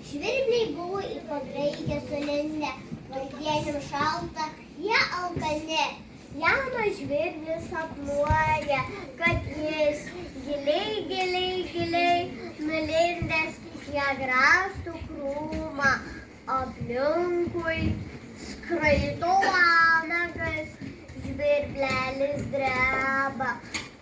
Žvirbliai buvo įpabraikę sulindę, vargdieniam šalta, jie alkani. Jaunas žvirblis sapnuoja, kad jis giliai nulindęs į agrastų krūmą. Aplinkui skraido vanagas, žvirblelis dreba,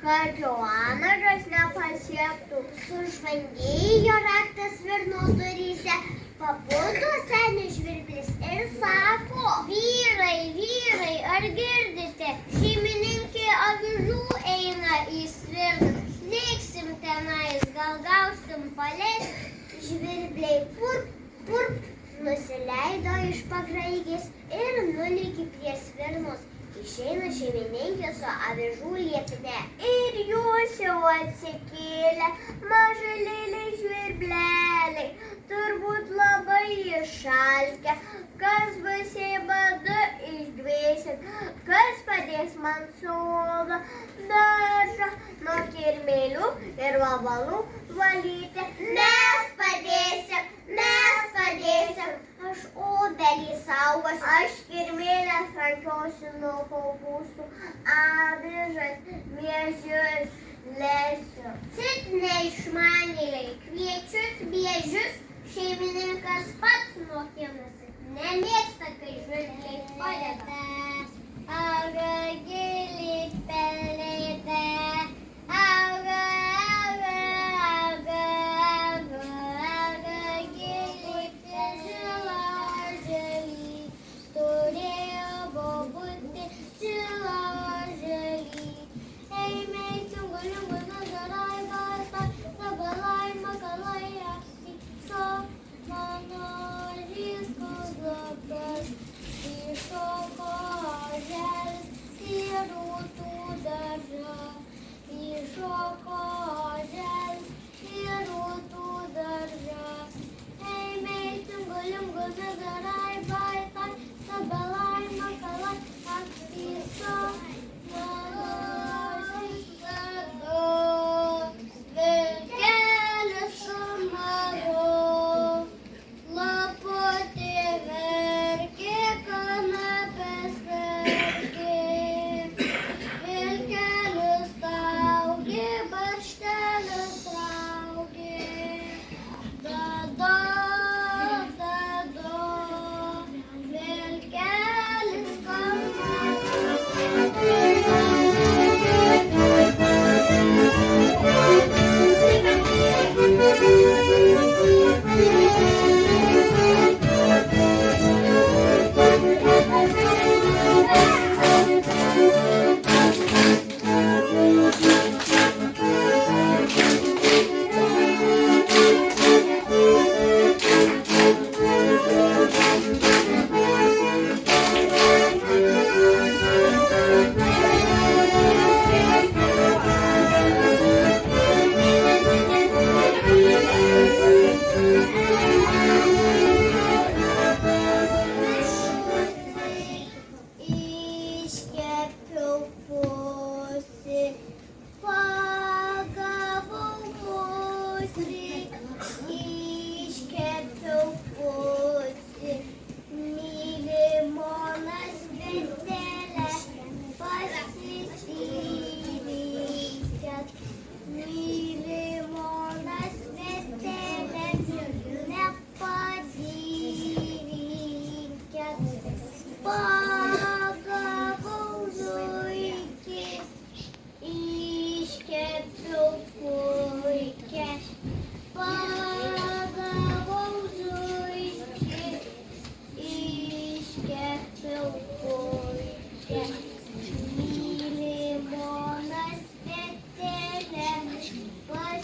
kad jo vanagas nepasiektų. Sužvangėjo raktas svirnos duryse, pabudo senis žvirblis ir sako: vyrai, ar girdite, šeimininkė avižų eina į svirną, liksim tenais, gal gausim pales. Žvirbliai purp, nusileido iš pagraigės ir nulėkė prie svirnos. Išeina šeimininkė su avižų liepine ir jūs jau atsikėlę, mažalėliai žvirbleliai, turbūt labai išalkę, kas baisiai badu išdvėsit, kas padės man sodą, daržą nuo kirmėlių ir vabalų valyti. Mes padėsim, aš obelį saugosiu, aš kirmėlės rankiosiu nuo kopūstų, avižas, miežius lesiu. Cit neišmanėliai, kviečius, biežius, šeimininkas pats mokinasi, nemėgsta, kai žvirbliai padeda. Auga gili pelėda, auga gili žila žali, turėjo bobutė žila žali. Eimei ciunguliungu nazarai vastai, sabalai makalai apsikso, mano žyskus lapas, iššoko želis į rūtų daržą, iššoko želis į rūtų daržą. Eimei ciunguliungu nazarai vastai, sabalai makalai apsikso, mano vilkelis sumaro, laputė verkė, kanapės verkė, vilkelis staugė, barštelis raugė, dado, vilkelis Mylimonas Petelė pas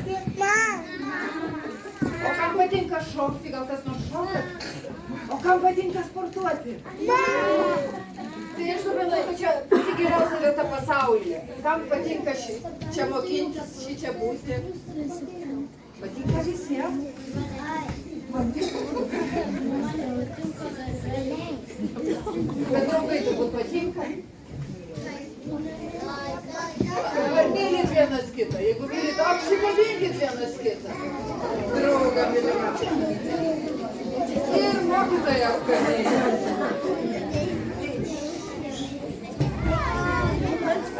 sportuoti? O kam patinka šokti, gal kas nors šoka? O kam patinka sportuoti? Tai aš suprantu, kad čia pati geriausia vieta pasaulyje. Kam patinka čia mokintis, čia būti? Patinka visiems? Bet draugai turbūt patinka? Ar mylit vienas kitą? Jeigu mylit, apsikabinkit vienas kitą. Draugą mylimą. Ir mokytoją apkabinti.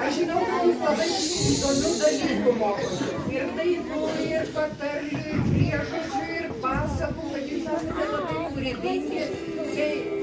Aš žinau, kad jūs labai įdomių dalykų mokote. Ir dainų, ir patarlių, ir priežodžių, ir pasakų, kad jūs esate labai kūrybingi. Tai